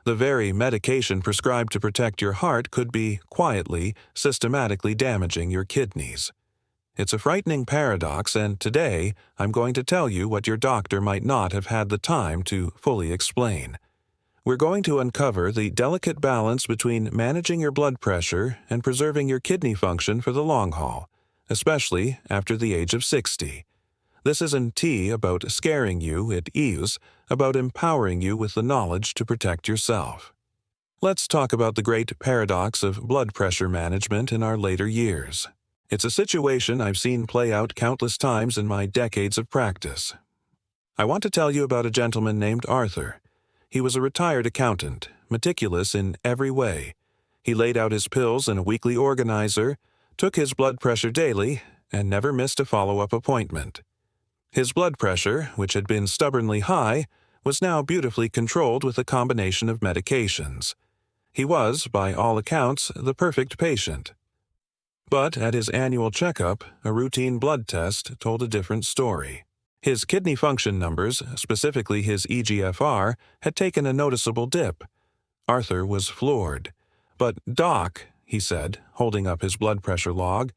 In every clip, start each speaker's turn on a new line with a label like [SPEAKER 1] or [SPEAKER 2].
[SPEAKER 1] The very medication prescribed to protect your heart could be quietly, systematically damaging your kidneys. It's a frightening paradox, and today I'm going to tell you what your doctor might not have had the time to fully explain. We're going to uncover the delicate balance between managing your blood pressure and preserving your kidney function for the long haul, especially after the age of 60. This isn't tea about scaring you, it is about empowering you with the knowledge to protect yourself. Let's talk about the great paradox of blood pressure management in our later years. It's a situation I've seen play out countless times in my decades of practice. I want to tell you about a gentleman named Arthur. He was a retired accountant, meticulous in every way. He laid out his pills in a weekly organizer, took his blood pressure daily, and never missed a follow-up appointment. His blood pressure, which had been stubbornly high, was now beautifully controlled with a combination of medications. He was, by all accounts, the perfect patient. But at his annual checkup, a routine blood test told a different story. His kidney function numbers, specifically his eGFR, had taken a noticeable dip. Arthur was floored. "But, Doc," he said, holding up his blood pressure log,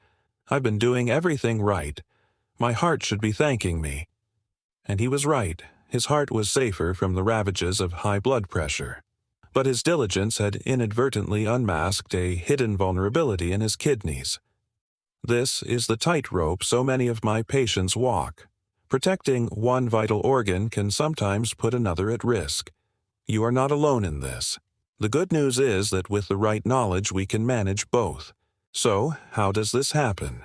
[SPEAKER 1] "I've been doing everything right. My heart should be thanking me." And he was right. His heart was safer from the ravages of high blood pressure. But his diligence had inadvertently unmasked a hidden vulnerability in his kidneys. This is the tightrope so many of my patients walk. Protecting one vital organ can sometimes put another at risk. You are not alone in this. The good news is that with the right knowledge we can manage both. So, how does this happen?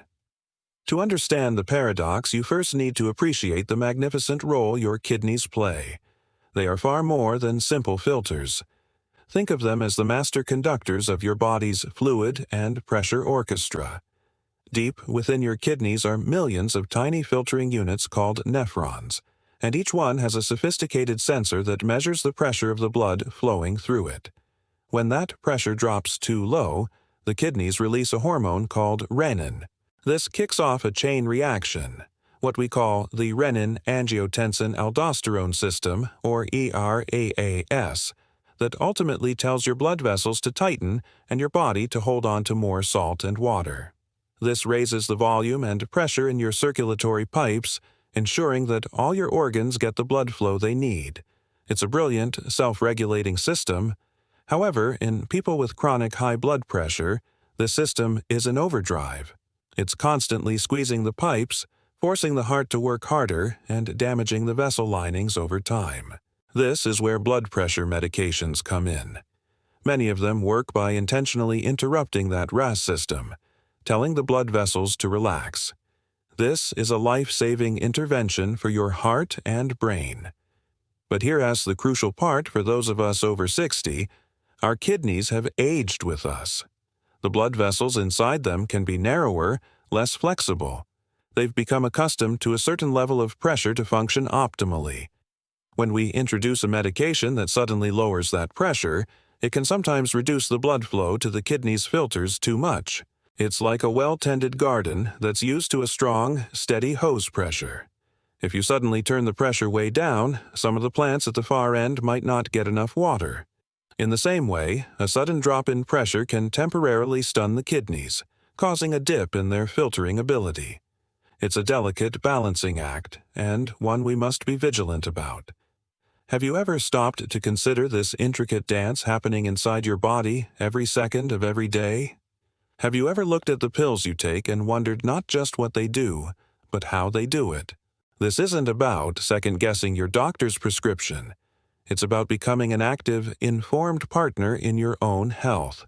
[SPEAKER 1] To understand the paradox, you first need to appreciate the magnificent role your kidneys play. They are far more than simple filters. Think of them as the master conductors of your body's fluid and pressure orchestra. Deep within your kidneys are millions of tiny filtering units called nephrons, and each one has a sophisticated sensor that measures the pressure of the blood flowing through it. When that pressure drops too low, the kidneys release a hormone called renin. This kicks off a chain reaction, what we call the renin-angiotensin-aldosterone system, or ERAAS, that ultimately tells your blood vessels to tighten and your body to hold on to more salt and water. This raises the volume and pressure in your circulatory pipes, ensuring that all your organs get the blood flow they need. It's a brilliant, self-regulating system. However, in people with chronic high blood pressure, the system is in overdrive. It's constantly squeezing the pipes, forcing the heart to work harder, and damaging the vessel linings over time. This is where blood pressure medications come in. Many of them work by intentionally interrupting that RAS system, telling the blood vessels to relax. This is a life-saving intervention for your heart and brain. But here's the crucial part for those of us over 60. Our kidneys have aged with us. The blood vessels inside them can be narrower, less flexible. They've become accustomed to a certain level of pressure to function optimally. When we introduce a medication that suddenly lowers that pressure, it can sometimes reduce the blood flow to the kidney's filters too much. It's like a well-tended garden that's used to a strong, steady hose pressure. If you suddenly turn the pressure way down, some of the plants at the far end might not get enough water. In the same way, a sudden drop in pressure can temporarily stun the kidneys, causing a dip in their filtering ability. It's a delicate balancing act, and one we must be vigilant about. Have you ever stopped to consider this intricate dance happening inside your body every second of every day? Have you ever looked at the pills you take and wondered not just what they do, but how they do it? This isn't about second-guessing your doctor's prescription. It's about becoming an active, informed partner in your own health.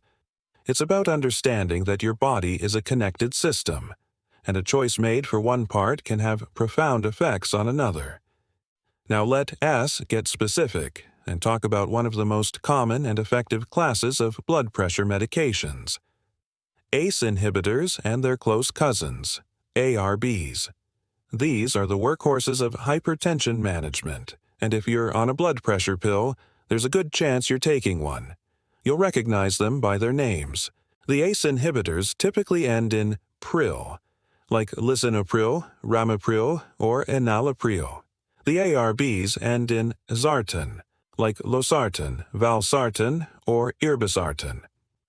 [SPEAKER 1] It's about understanding that your body is a connected system, and a choice made for one part can have profound effects on another. Now let us get specific and talk about one of the most common and effective classes of blood pressure medications. ACE inhibitors and their close cousins, ARBs. These are the workhorses of hypertension management, and if you're on a blood pressure pill, there's a good chance you're taking one. You'll recognize them by their names. The ACE inhibitors typically end in pril, like lisinopril, ramipril, or enalapril. The ARBs end in zartan, like losartan, valsartan, or irbesartan.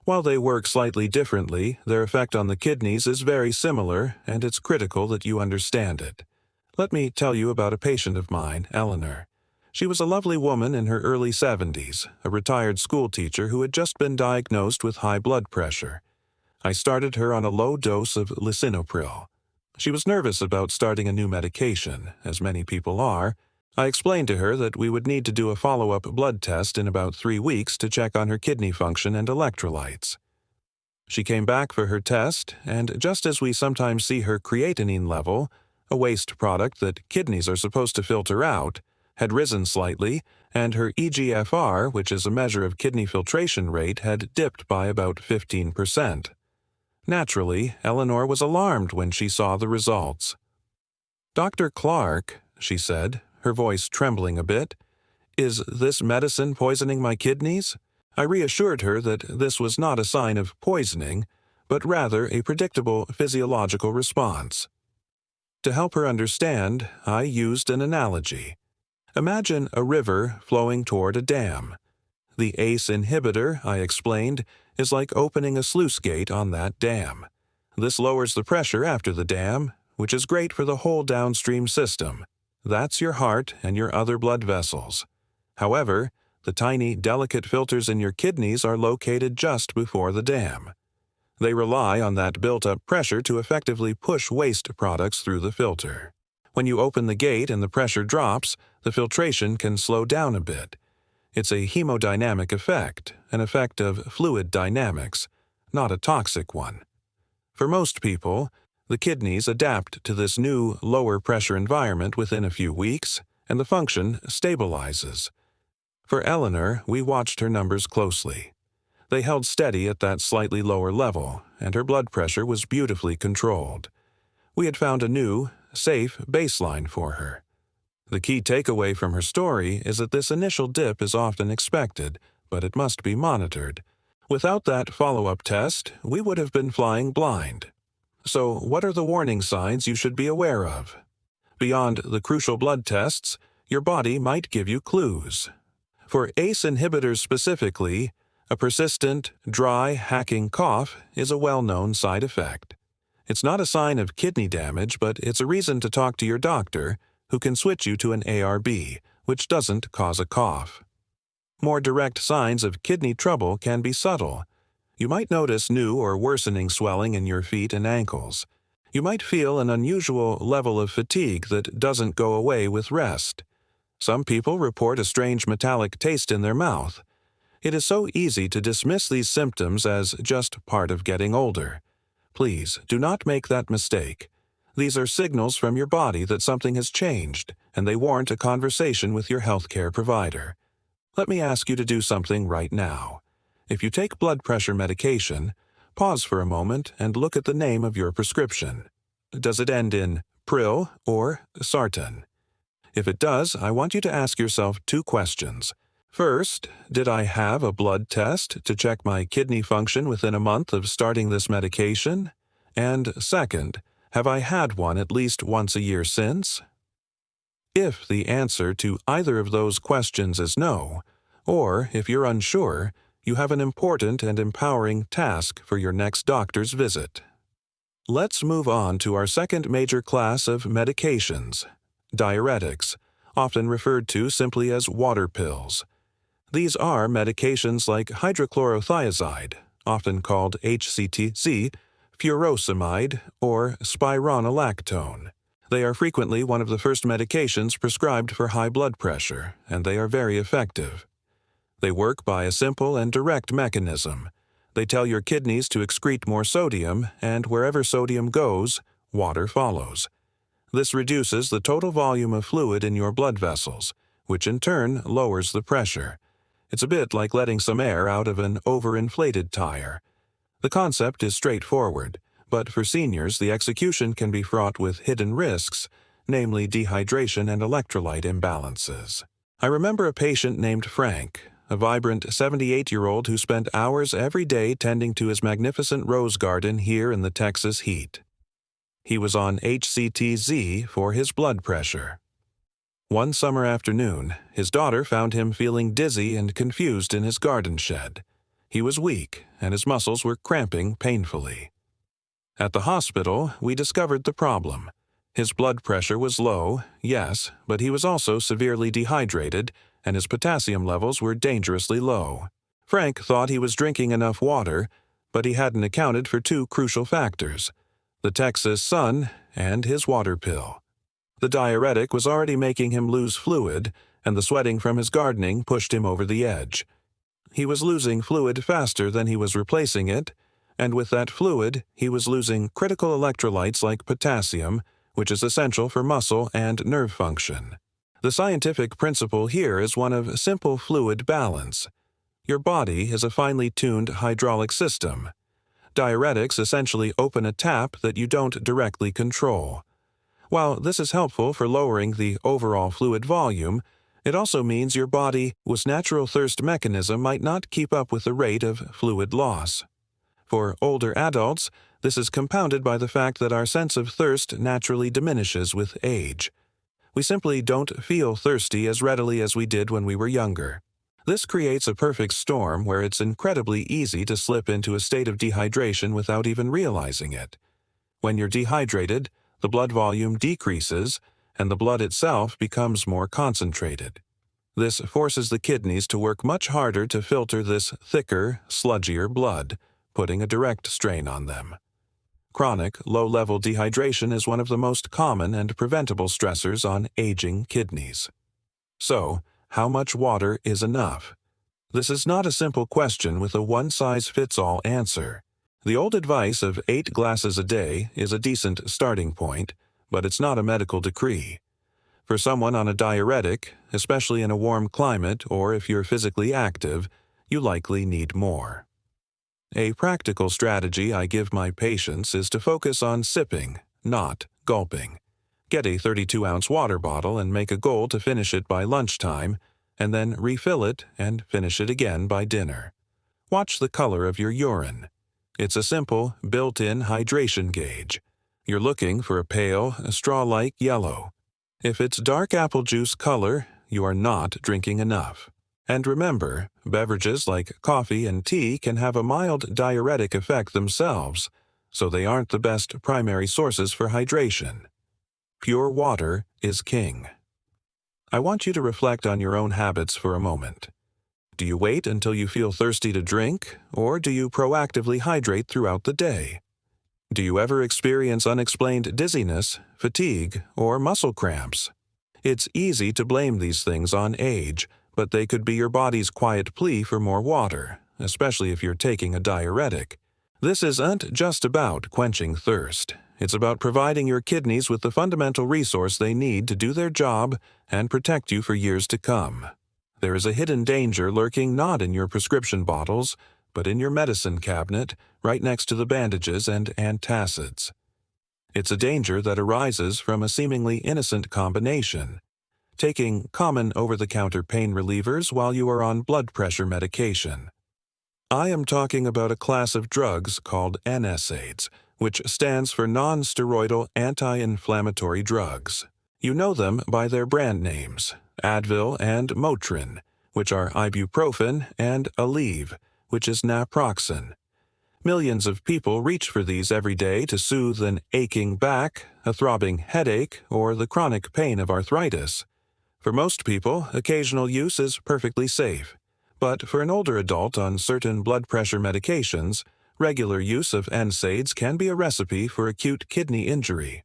[SPEAKER 1] While they work slightly differently, their effect on the kidneys is very similar, and it's critical that you understand it. Let me tell you about a patient of mine, Eleanor. She was a lovely woman in her early 70s, a retired school teacher who had just been diagnosed with high blood pressure. I started her on a low dose of lisinopril. She was nervous about starting a new medication, as many people are. I explained to her that we would need to do a follow-up blood test in about 3 weeks to check on her kidney function and electrolytes. She came back for her test, and just as we sometimes see her creatinine level, a waste product that kidneys are supposed to filter out, had risen slightly, and her eGFR, which is a measure of kidney filtration rate, had dipped by about 15%. Naturally, Eleanor was alarmed when she saw the results. "Dr. Clark," she said, her voice trembling a bit, "is this medicine poisoning my kidneys?" I reassured her that this was not a sign of poisoning, but rather a predictable physiological response. To help her understand, I used an analogy. Imagine a river flowing toward a dam. The ACE inhibitor, I explained, is like opening a sluice gate on that dam. This lowers the pressure after the dam, which is great for the whole downstream system. That's your heart and your other blood vessels. However, the tiny, delicate filters in your kidneys are located just before the dam. They rely on that built-up pressure to effectively push waste products through the filter. When you open the gate and the pressure drops, the filtration can slow down a bit. It's a hemodynamic effect, an effect of fluid dynamics, not a toxic one. For most people, the kidneys adapt to this new, lower-pressure environment within a few weeks, and the function stabilizes. For Eleanor, we watched her numbers closely. They held steady at that slightly lower level, and her blood pressure was beautifully controlled. We had found a new, safe baseline for her. The key takeaway from her story is that this initial dip is often expected, but it must be monitored. Without that follow-up test, we would have been flying blind. So, what are the warning signs you should be aware of? Beyond the crucial blood tests, your body might give you clues. For ACE inhibitors specifically, a persistent, dry, hacking cough is a well-known side effect. It's not a sign of kidney damage, but it's a reason to talk to your doctor, who can switch you to an ARB, which doesn't cause a cough. More direct signs of kidney trouble can be subtle. You might notice new or worsening swelling in your feet and ankles. You might feel an unusual level of fatigue that doesn't go away with rest. Some people report a strange metallic taste in their mouth. It is so easy to dismiss these symptoms as just part of getting older. Please, do not make that mistake. These are signals from your body that something has changed, and they warrant a conversation with your healthcare provider. Let me ask you to do something right now. If you take blood pressure medication, pause for a moment and look at the name of your prescription. Does it end in pril or sartan? If it does, I want you to ask yourself 2 questions. First, did I have a blood test to check my kidney function within a month of starting this medication? And second, have I had one at least once a year since? If the answer to either of those questions is no, or if you're unsure, you have an important and empowering task for your next doctor's visit. Let's move on to our second major class of medications, diuretics, often referred to simply as water pills. These are medications like hydrochlorothiazide, often called HCTZ, furosemide, or spironolactone. They are frequently one of the first medications prescribed for high blood pressure, and they are very effective. They work by a simple and direct mechanism. They tell your kidneys to excrete more sodium, and wherever sodium goes, water follows. This reduces the total volume of fluid in your blood vessels, which in turn lowers the pressure. It's a bit like letting some air out of an overinflated tire. The concept is straightforward, but for seniors the execution can be fraught with hidden risks, namely dehydration and electrolyte imbalances. I remember a patient named Frank, a vibrant 78-year-old who spent hours every day tending to his magnificent rose garden here in the Texas heat. He was on HCTZ for his blood pressure. One summer afternoon, his daughter found him feeling dizzy and confused in his garden shed. He was weak, and his muscles were cramping painfully. At the hospital, we discovered the problem. His blood pressure was low, yes, but he was also severely dehydrated, and his potassium levels were dangerously low. Frank thought he was drinking enough water, but he hadn't accounted for two crucial factors: the Texas sun and his water pill. The diuretic was already making him lose fluid, and the sweating from his gardening pushed him over the edge. He was losing fluid faster than he was replacing it, and with that fluid, he was losing critical electrolytes like potassium, which is essential for muscle and nerve function. The scientific principle here is one of simple fluid balance. Your body is a finely tuned hydraulic system. Diuretics essentially open a tap that you don't directly control. While this is helpful for lowering the overall fluid volume, it also means your body's natural thirst mechanism might not keep up with the rate of fluid loss. For older adults, this is compounded by the fact that our sense of thirst naturally diminishes with age. We simply don't feel thirsty as readily as we did when we were younger. This creates a perfect storm where it's incredibly easy to slip into a state of dehydration without even realizing it. When you're dehydrated, the blood volume decreases, and the blood itself becomes more concentrated. This forces the kidneys to work much harder to filter this thicker, sludgier blood, putting a direct strain on them. Chronic, low-level dehydration is one of the most common and preventable stressors on aging kidneys. So, how much water is enough? This is not a simple question with a one-size-fits-all answer. The old advice of 8 glasses a day is a decent starting point, but it's not a medical decree. For someone on a diuretic, especially in a warm climate or if you're physically active, you likely need more. A practical strategy I give my patients is to focus on sipping, not gulping. Get a 32-ounce water bottle and make a goal to finish it by lunchtime, and then refill it and finish it again by dinner. Watch the color of your urine. It's a simple, built-in hydration gauge. You're looking for a pale, straw-like yellow. If it's dark apple juice color, you are not drinking enough. And remember, beverages like coffee and tea can have a mild diuretic effect themselves, so they aren't the best primary sources for hydration. Pure water is king. I want you to reflect on your own habits for a moment. Do you wait until you feel thirsty to drink, or do you proactively hydrate throughout the day? Do you ever experience unexplained dizziness, fatigue, or muscle cramps? It's easy to blame these things on age, but they could be your body's quiet plea for more water, especially if you're taking a diuretic. This isn't just about quenching thirst. It's about providing your kidneys with the fundamental resource they need to do their job and protect you for years to come. There is a hidden danger lurking not in your prescription bottles, but in your medicine cabinet, right next to the bandages and antacids. It's a danger that arises from a seemingly innocent combination: taking common over-the-counter pain relievers while you are on blood pressure medication. I am talking about a class of drugs called NSAIDs, which stands for non-steroidal anti-inflammatory drugs. You know them by their brand names, Advil and Motrin, which are ibuprofen, and Aleve, which is naproxen. Millions of people reach for these every day to soothe an aching back, a throbbing headache, or the chronic pain of arthritis. For most people, occasional use is perfectly safe. But for an older adult on certain blood pressure medications, regular use of NSAIDs can be a recipe for acute kidney injury.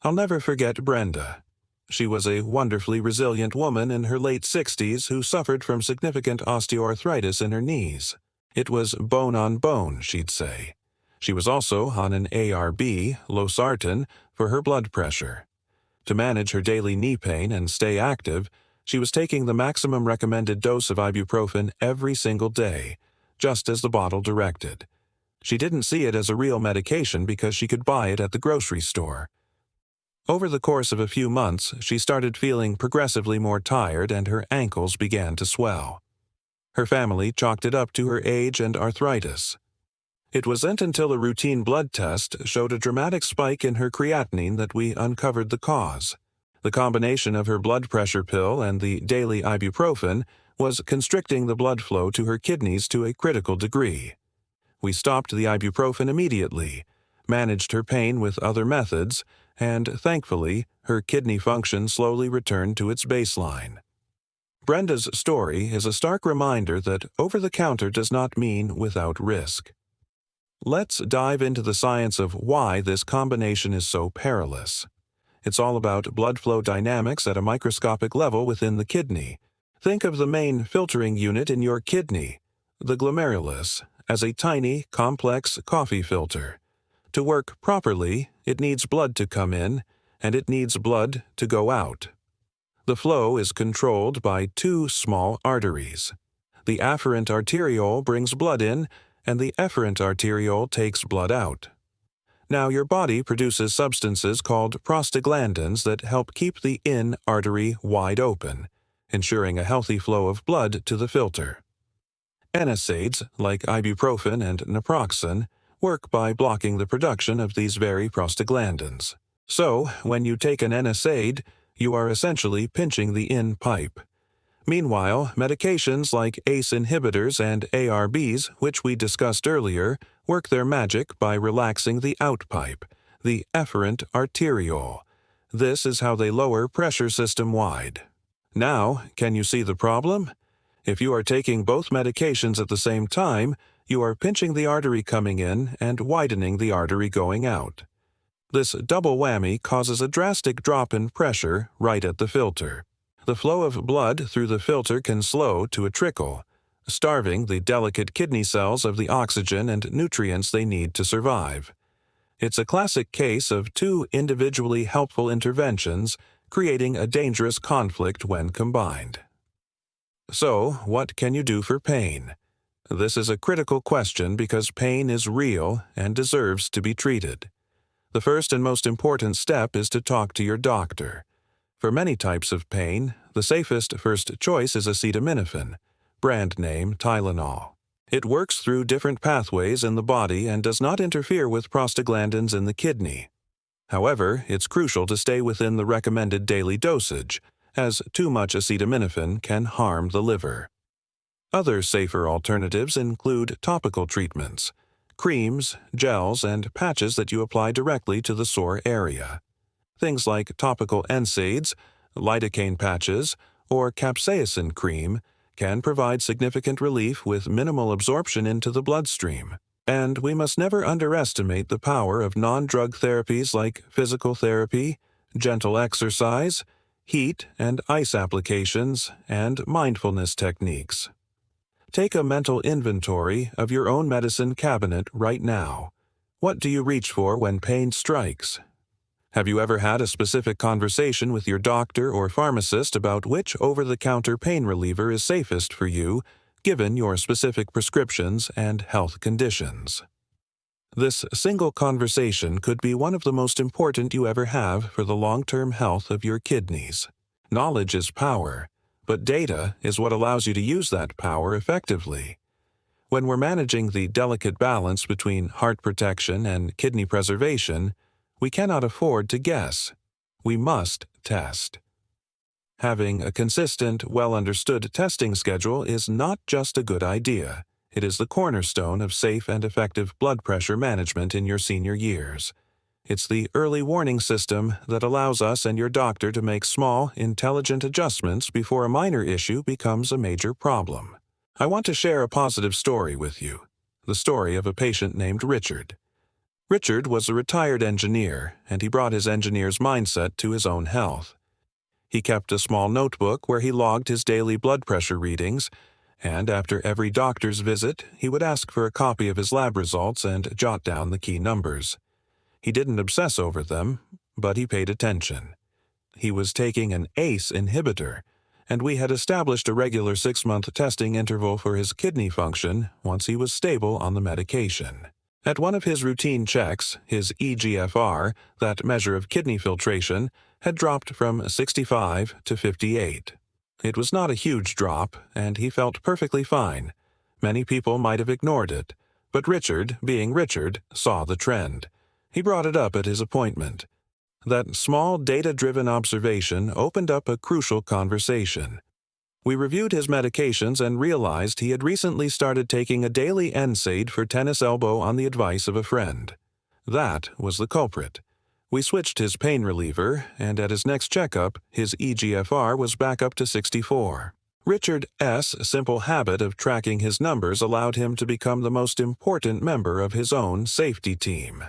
[SPEAKER 1] I'll never forget Brenda. She was a wonderfully resilient woman in her late 60s who suffered from significant osteoarthritis in her knees. It was bone on bone, she'd say. She was also on an ARB, losartan, for her blood pressure. To manage her daily knee pain and stay active, she was taking the maximum recommended dose of ibuprofen every single day, just as the bottle directed. She didn't see it as a real medication because she could buy it at the grocery store. Over the course of a few months, she started feeling progressively more tired and her ankles began to swell. Her family chalked it up to her age and arthritis. It wasn't until a routine blood test showed a dramatic spike in her creatinine that we uncovered the cause. The combination of her blood pressure pill and the daily ibuprofen was constricting the blood flow to her kidneys to a critical degree. We stopped the ibuprofen immediately, managed her pain with other methods, and thankfully, her kidney function slowly returned to its baseline. Brenda's story is a stark reminder that over-the-counter does not mean without risk. Let's dive into the science of why this combination is so perilous. It's all about blood flow dynamics at a microscopic level within the kidney. Think of the main filtering unit in your kidney, the glomerulus, as a tiny, complex coffee filter. To work properly, it needs blood to come in, and it needs blood to go out. The flow is controlled by two small arteries. The afferent arteriole brings blood in, and the efferent arteriole takes blood out. Now, your body produces substances called prostaglandins that help keep the in artery wide open, ensuring a healthy flow of blood to the filter. NSAIDs, like ibuprofen and naproxen, work by blocking the production of these very prostaglandins. So, when you take an NSAID, you are essentially pinching the in pipe. Meanwhile, medications like ACE inhibitors and ARBs, which we discussed earlier, work their magic by relaxing the out pipe, the efferent arteriole. This is how they lower pressure system-wide. Now, can you see the problem? If you are taking both medications at the same time, you are pinching the artery coming in and widening the artery going out. This double whammy causes a drastic drop in pressure right at the filter. The flow of blood through the filter can slow to a trickle, starving the delicate kidney cells of the oxygen and nutrients they need to survive. It's a classic case of two individually helpful interventions creating a dangerous conflict when combined. So, what can you do for pain? This is a critical question because pain is real and deserves to be treated. The first and most important step is to talk to your doctor. For many types of pain, the safest first choice is acetaminophen, brand name Tylenol. It works through different pathways in the body and does not interfere with prostaglandins in the kidney. However, it's crucial to stay within the recommended daily dosage, as too much acetaminophen can harm the liver. Other safer alternatives include topical treatments, creams, gels, and patches that you apply directly to the sore area. Things like topical NSAIDs, lidocaine patches, or capsaicin cream can provide significant relief with minimal absorption into the bloodstream. And we must never underestimate the power of non-drug therapies like physical therapy, gentle exercise, heat and ice applications, and mindfulness techniques. Take a mental inventory of your own medicine cabinet right now. What do you reach for when pain strikes? Have you ever had a specific conversation with your doctor or pharmacist about which over-the-counter pain reliever is safest for you, given your specific prescriptions and health conditions? This single conversation could be one of the most important you ever have for the long-term health of your kidneys. Knowledge is power, but data is what allows you to use that power effectively. When we're managing the delicate balance between heart protection and kidney preservation, we cannot afford to guess. We must test. Having a consistent, well-understood testing schedule is not just a good idea. It is the cornerstone of safe and effective blood pressure management in your senior years. It's the early warning system that allows us and your doctor to make small, intelligent adjustments before a minor issue becomes a major problem. I want to share a positive story with you, the story of a patient named Richard. Richard was a retired engineer, and he brought his engineer's mindset to his own health. He kept a small notebook where he logged his daily blood pressure readings, and after every doctor's visit, he would ask for a copy of his lab results and jot down the key numbers. He didn't obsess over them, but he paid attention. He was taking an ACE inhibitor, and we had established a regular 6-month testing interval for his kidney function once he was stable on the medication. At one of his routine checks, his eGFR, that measure of kidney filtration, had dropped from 65 to 58. It was not a huge drop, and he felt perfectly fine. Many people might have ignored it, but Richard, being Richard, saw the trend. He brought it up at his appointment. That small data-driven observation opened up a crucial conversation. We reviewed his medications and realized he had recently started taking a daily NSAID for tennis elbow on the advice of a friend. That was the culprit. We switched his pain reliever, and at his next checkup, his eGFR was back up to 64. Richard S.'s simple habit of tracking his numbers allowed him to become the most important member of his own safety team.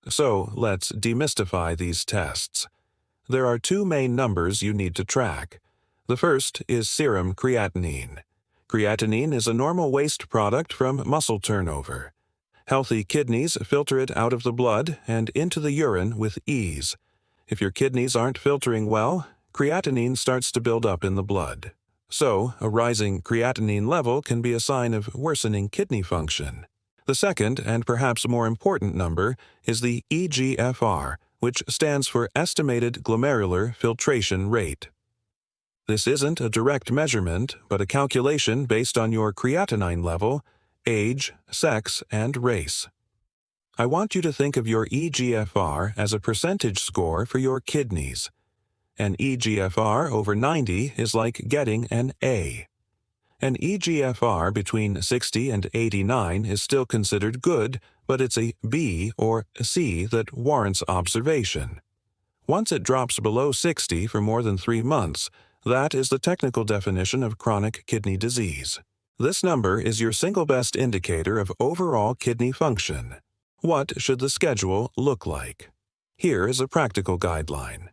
[SPEAKER 1] So, let's demystify these tests. There are two main numbers you need to track. The first is serum creatinine. Creatinine is a normal waste product from muscle turnover. Healthy kidneys filter it out of the blood and into the urine with ease. If your kidneys aren't filtering well, creatinine starts to build up in the blood. So, a rising creatinine level can be a sign of worsening kidney function. The second, and perhaps more important number, is the eGFR, which stands for Estimated Glomerular Filtration Rate. This isn't a direct measurement, but a calculation based on your creatinine level, age, sex, and race. I want you to think of your eGFR as a percentage score for your kidneys. An eGFR over 90 is like getting an A. An eGFR between 60 and 89 is still considered good, but it's a B or C that warrants observation. Once it drops below 60 for more than 3 months, that is the technical definition of chronic kidney disease. This number is your single best indicator of overall kidney function. What should the schedule look like? Here is a practical guideline.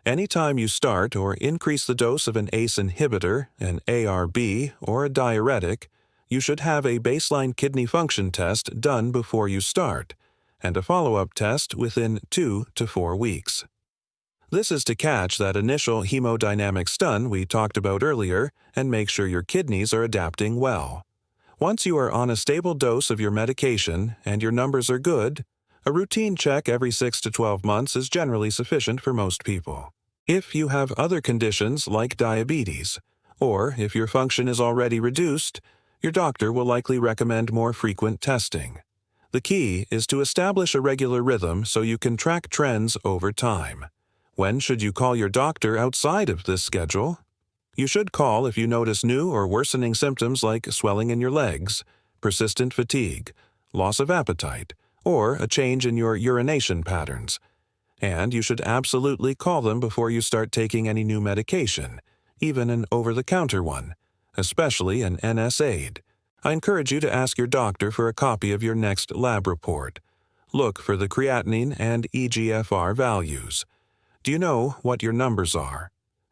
[SPEAKER 1] Anytime you start or increase the dose of an ACE inhibitor, an ARB, or a diuretic, you should have a baseline kidney function test done before you start, and a follow-up test within 2 to 4 weeks. This is to catch that initial hemodynamic stun we talked about earlier and make sure your kidneys are adapting well. Once you are on a stable dose of your medication and your numbers are good, a routine check every 6 to 12 months is generally sufficient for most people. If you have other conditions like diabetes, or if your function is already reduced, your doctor will likely recommend more frequent testing. The key is to establish a regular rhythm so you can track trends over time. When should you call your doctor outside of this schedule? You should call if you notice new or worsening symptoms like swelling in your legs, persistent fatigue, loss of appetite, or a change in your urination patterns. And you should absolutely call them before you start taking any new medication, even an over-the-counter one, especially an NSAID. I encourage you to ask your doctor for a copy of your next lab report. Look for the creatinine and eGFR values. Do you know what your numbers are?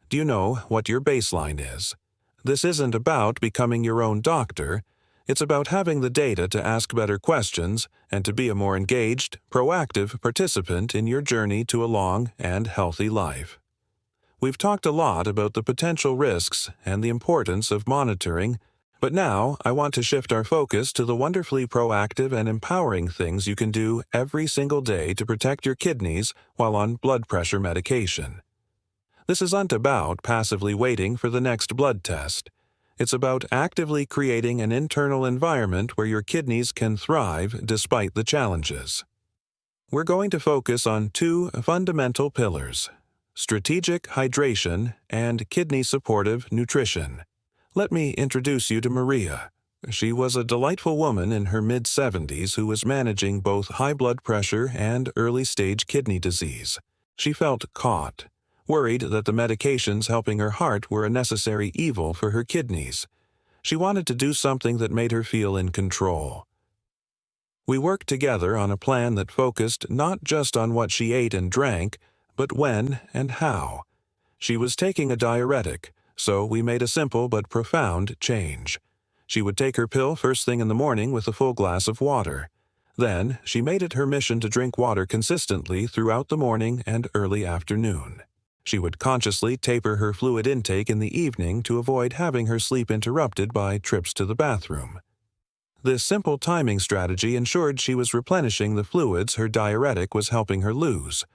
[SPEAKER 1] Do you know what your baseline is? This isn't about becoming your own doctor. It's about having the data to ask better questions and to be a more engaged, proactive participant in your journey to a long and healthy life. We've talked a lot about the potential risks and the importance of monitoring, but now I want to shift our focus to the wonderfully proactive and empowering things you can do every single day to protect your kidneys while on blood pressure medication. This isn't about passively waiting for the next blood test. It's about actively creating an internal environment where your kidneys can thrive despite the challenges. We're going to focus on 2 fundamental pillars: strategic hydration and kidney-supportive nutrition. Let me introduce you to Maria. She was a delightful woman in her mid-70s who was managing both high blood pressure and early-stage kidney disease. She felt caught, worried that the medications helping her heart were a necessary evil for her kidneys. She wanted to do something that made her feel in control. We worked together on a plan that focused not just on what she ate and drank, but when and how. She was taking a diuretic, so we made a simple but profound change. She would take her pill first thing in the morning with a full glass of water. Then, she made it her mission to drink water consistently throughout the morning and early afternoon. She would consciously taper her fluid intake in the evening to avoid having her sleep interrupted by trips to the bathroom. This simple timing strategy ensured she was replenishing the fluids her diuretic was helping her lose,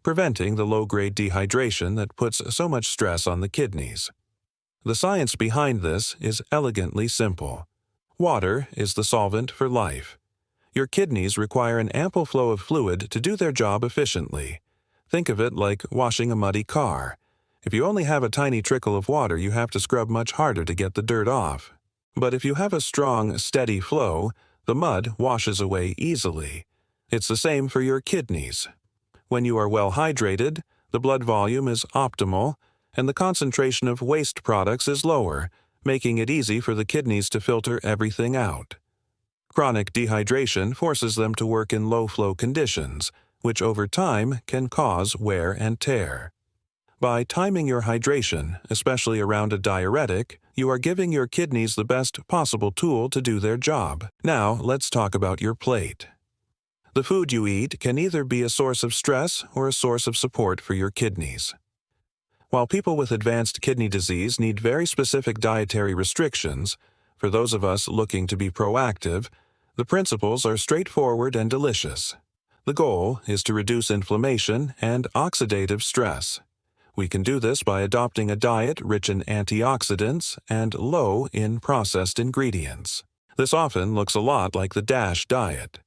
[SPEAKER 1] preventing the low-grade dehydration that puts so much stress on the kidneys. The science behind this is elegantly simple. Water is the solvent for life. Your kidneys require an ample flow of fluid to do their job efficiently. Think of it like washing a muddy car. If you only have a tiny trickle of water, you have to scrub much harder to get the dirt off. But if you have a strong, steady flow, the mud washes away easily. It's the same for your kidneys. When you are well hydrated, the blood volume is optimal, and the concentration of waste products is lower, making it easy for the kidneys to filter everything out. Chronic dehydration forces them to work in low-flow conditions, which over time can cause wear and tear. By timing your hydration, especially around a diuretic, you are giving your kidneys the best possible tool to do their job. Now, let's talk about your plate. The food you eat can either be a source of stress or a source of support for your kidneys. While people with advanced kidney disease need very specific dietary restrictions, for those of us looking to be proactive, the principles are straightforward and delicious. The goal is to reduce inflammation and oxidative stress. We can do this by adopting a diet rich in antioxidants and low in processed ingredients. This often looks a lot like the DASH diet.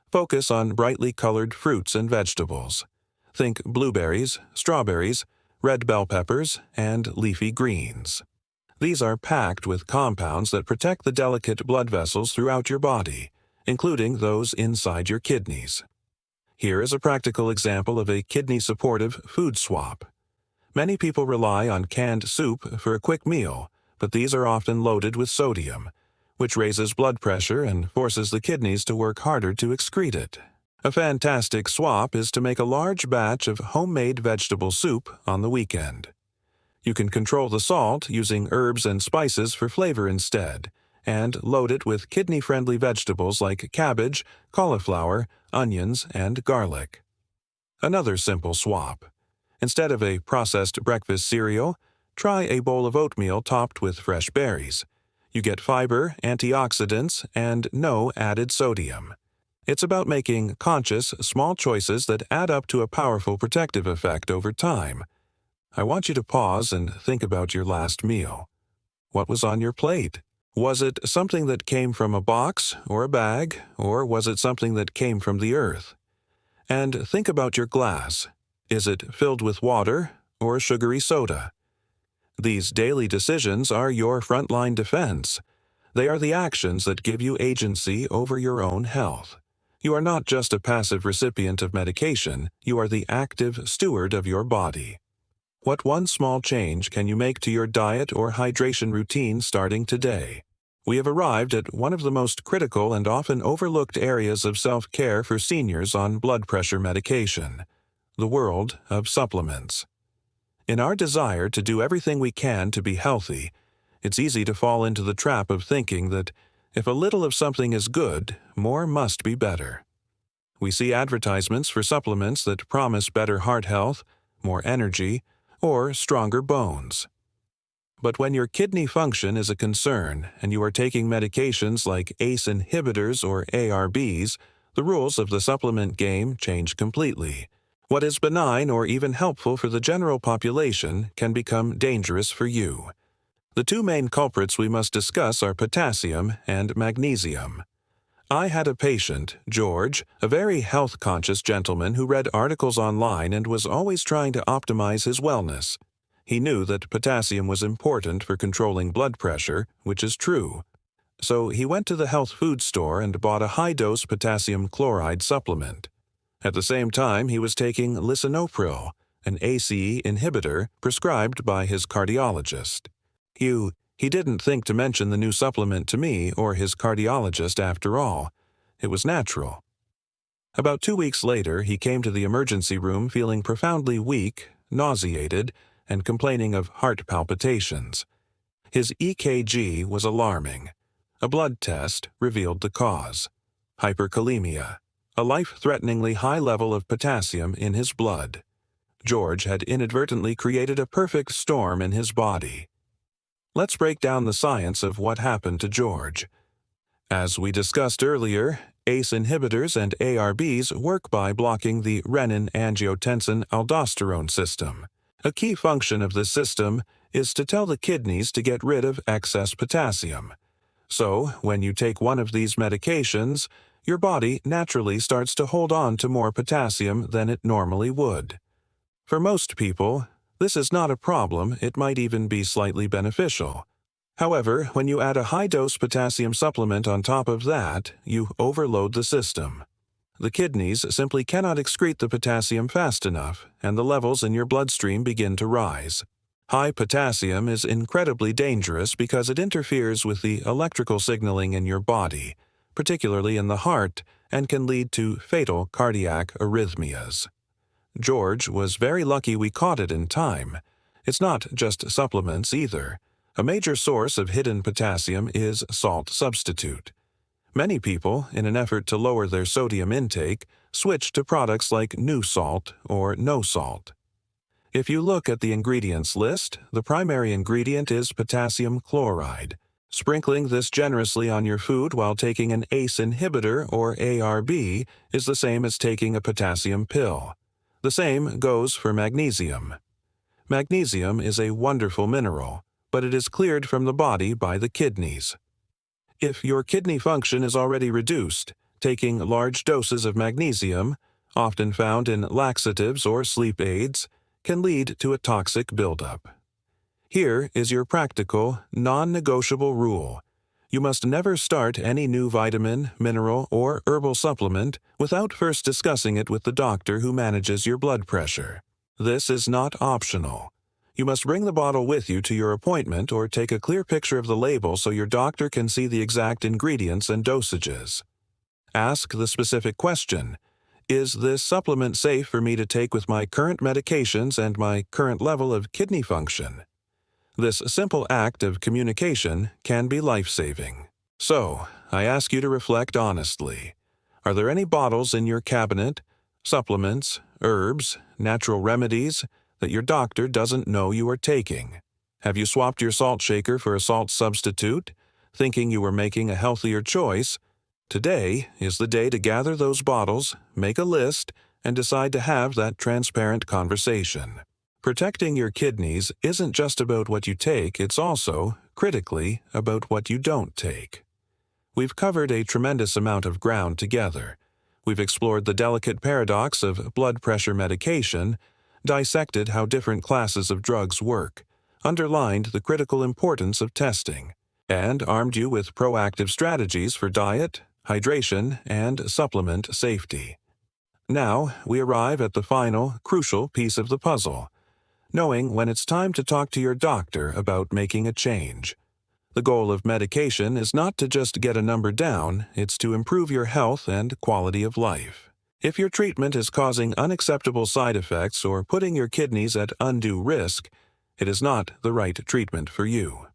[SPEAKER 1] Focus on brightly colored fruits and vegetables. Think blueberries, strawberries, red bell peppers, and leafy greens. These are packed with compounds that protect the delicate blood vessels throughout your body, including those inside your kidneys. Here is a practical example of a kidney-supportive food swap. Many people rely on canned soup for a quick meal, but these are often loaded with sodium, which raises blood pressure and forces the kidneys to work harder to excrete it. A fantastic swap is to make a large batch of homemade vegetable soup on the weekend. You can control the salt using herbs and spices for flavor instead, and load it with kidney-friendly vegetables like cabbage, cauliflower, onions, and garlic. Another simple swap. Instead of a processed breakfast cereal, try a bowl of oatmeal topped with fresh berries. You get fiber, antioxidants, and no added sodium. It's about making conscious, small choices that add up to a powerful protective effect over time. I want you to pause and think about your last meal. What was on your plate? Was it something that came from a box or a bag, or was it something that came from the earth? And think about your glass. Is it filled with water or sugary soda? These daily decisions are your frontline defense. They are the actions that give you agency over your own health. You are not just a passive recipient of medication, you are the active steward of your body. What one small change can you make to your diet or hydration routine starting today? We have arrived at one of the most critical and often overlooked areas of self-care for seniors on blood pressure medication: the world of supplements. In our desire to do everything we can to be healthy, it's easy to fall into the trap of thinking that if a little of something is good, more must be better. We see advertisements for supplements that promise better heart health, more energy, or stronger bones. But when your kidney function is a concern and you are taking medications like ACE inhibitors or ARBs, the rules of the supplement game change completely. What is benign or even helpful for the general population can become dangerous for you. The two main culprits we must discuss are potassium and magnesium. I had a patient, George, a very health-conscious gentleman who read articles online and was always trying to optimize his wellness. He knew that potassium was important for controlling blood pressure, which is true. So he went to the health food store and bought a high-dose potassium chloride supplement. At the same time, he was taking lisinopril, an ACE inhibitor prescribed by his cardiologist. He didn't think to mention the new supplement to me or his cardiologist after all. It was natural. About 2 weeks later, he came to the emergency room feeling profoundly weak, nauseated, and complaining of heart palpitations. His EKG was alarming. A blood test revealed the cause: hyperkalemia, a life-threateningly high level of potassium in his blood. George had inadvertently created a perfect storm in his body. Let's break down the science of what happened to George. As we discussed earlier, ACE inhibitors and ARBs work by blocking the renin-angiotensin-aldosterone system. A key function of this system is to tell the kidneys to get rid of excess potassium. So, when you take one of these medications, your body naturally starts to hold on to more potassium than it normally would. For most people, this is not a problem. It might even be slightly beneficial. However, when you add a high-dose potassium supplement on top of that, you overload the system. The kidneys simply cannot excrete the potassium fast enough, and the levels in your bloodstream begin to rise. High potassium is incredibly dangerous because it interferes with the electrical signaling in your body, particularly in the heart, and can lead to fatal cardiac arrhythmias. George was very lucky we caught it in time. It's not just supplements either. A major source of hidden potassium is salt substitute. Many people, in an effort to lower their sodium intake, switch to products like new salt or no salt. If you look at the ingredients list, the primary ingredient is potassium chloride. Sprinkling this generously on your food while taking an ACE inhibitor or ARB is the same as taking a potassium pill. The same goes for magnesium. Magnesium is a wonderful mineral, but it is cleared from the body by the kidneys. If your kidney function is already reduced, taking large doses of magnesium, often found in laxatives or sleep aids, can lead to a toxic buildup. Here is your practical, non-negotiable rule. You must never start any new vitamin, mineral, or herbal supplement without first discussing it with the doctor who manages your blood pressure. This is not optional. You must bring the bottle with you to your appointment or take a clear picture of the label so your doctor can see the exact ingredients and dosages. Ask the specific question: is this supplement safe for me to take with my current medications and my current level of kidney function? This simple act of communication can be life-saving. So, I ask you to reflect honestly. Are there any bottles in your cabinet, supplements, herbs, natural remedies, that your doctor doesn't know you are taking? Have you swapped your salt shaker for a salt substitute, thinking you were making a healthier choice? Today is the day to gather those bottles, make a list, and decide to have that transparent conversation. Protecting your kidneys isn't just about what you take, it's also, critically, about what you don't take. We've covered a tremendous amount of ground together. We've explored the delicate paradox of blood pressure medication, dissected how different classes of drugs work, underlined the critical importance of testing, and armed you with proactive strategies for diet, hydration, and supplement safety. Now, we arrive at the final, crucial piece of the puzzle: knowing when it's time to talk to your doctor about making a change. The goal of medication is not to just get a number down, it's to improve your health and quality of life. If your treatment is causing unacceptable side effects or putting your kidneys at undue risk, it is not the right treatment for you.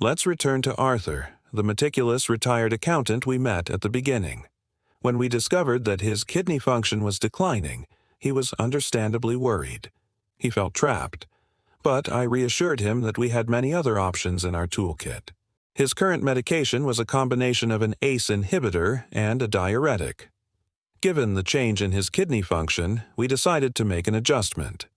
[SPEAKER 1] Let's return to Arthur, the meticulous retired accountant we met at the beginning. When we discovered that his kidney function was declining, he was understandably worried. He felt trapped, but I reassured him that we had many other options in our toolkit. His current medication was a combination of an ACE inhibitor and a diuretic. Given the change in his kidney function, we decided to make an adjustment.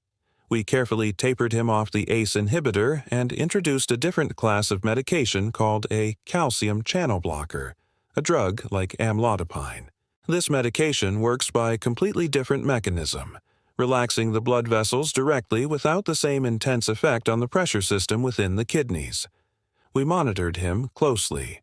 [SPEAKER 1] We carefully tapered him off the ACE inhibitor and introduced a different class of medication called a calcium channel blocker, a drug like amlodipine. This medication works by a completely different mechanism, relaxing the blood vessels directly without the same intense effect on the pressure system within the kidneys. We monitored him closely.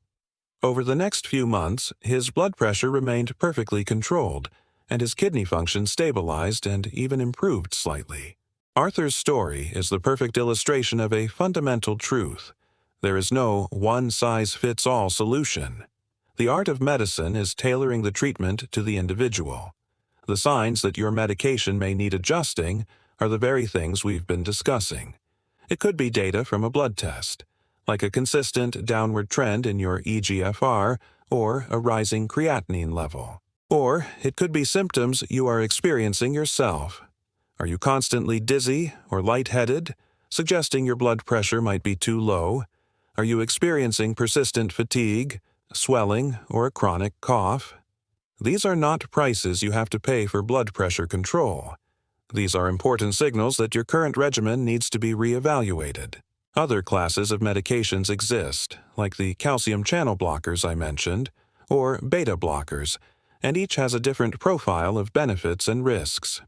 [SPEAKER 1] Over the next few months, his blood pressure remained perfectly controlled, and his kidney function stabilized and even improved slightly. Arthur's story is the perfect illustration of a fundamental truth. There is no one-size-fits-all solution. The art of medicine is tailoring the treatment to the individual. The signs that your medication may need adjusting are the very things we've been discussing. It could be data from a blood test, like a consistent downward trend in your eGFR or a rising creatinine level. Or it could be symptoms you are experiencing yourself. Are you constantly dizzy or lightheaded, suggesting your blood pressure might be too low? Are you experiencing persistent fatigue, swelling, or a chronic cough? These are not prices you have to pay for blood pressure control. These are important signals that your current regimen needs to be reevaluated. Other classes of medications exist, like the calcium channel blockers I mentioned, or beta blockers, and each has a different profile of benefits and risks.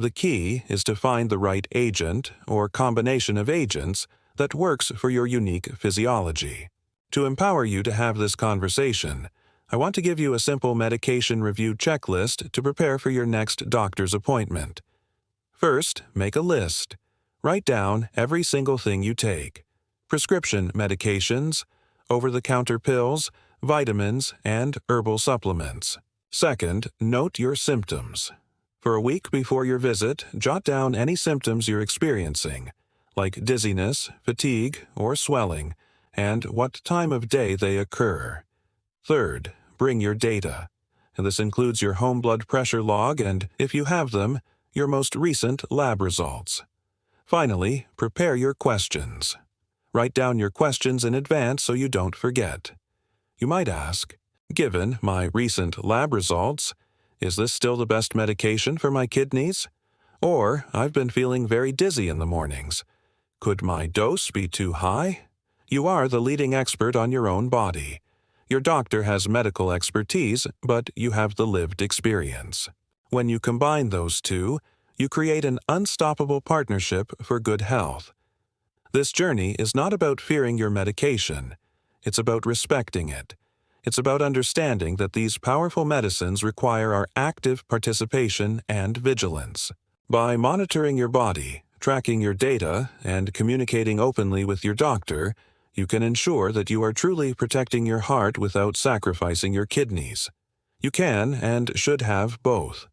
[SPEAKER 1] The key is to find the right agent or combination of agents that works for your unique physiology. To empower you to have this conversation, I want to give you a simple medication review checklist to prepare for your next doctor's appointment. First, make a list. Write down every single thing you take: prescription medications, over-the-counter pills, vitamins, and herbal supplements. Second, note your symptoms. For a week before your visit, jot down any symptoms you're experiencing, like dizziness, fatigue, or swelling, and what time of day they occur. Third, bring your data. And this includes your home blood pressure log and, if you have them, your most recent lab results. Finally, prepare your questions. Write down your questions in advance so you don't forget. You might ask, given my recent lab results, is this still the best medication for my kidneys? Or, I've been feeling very dizzy in the mornings. Could my dose be too high? You are the leading expert on your own body. Your doctor has medical expertise, but you have the lived experience. When you combine those two, you create an unstoppable partnership for good health. This journey is not about fearing your medication. It's about respecting it. It's about understanding that these powerful medicines require our active participation and vigilance. By monitoring your body, tracking your data, and communicating openly with your doctor, you can ensure that you are truly protecting your heart without sacrificing your kidneys. You can and should have both.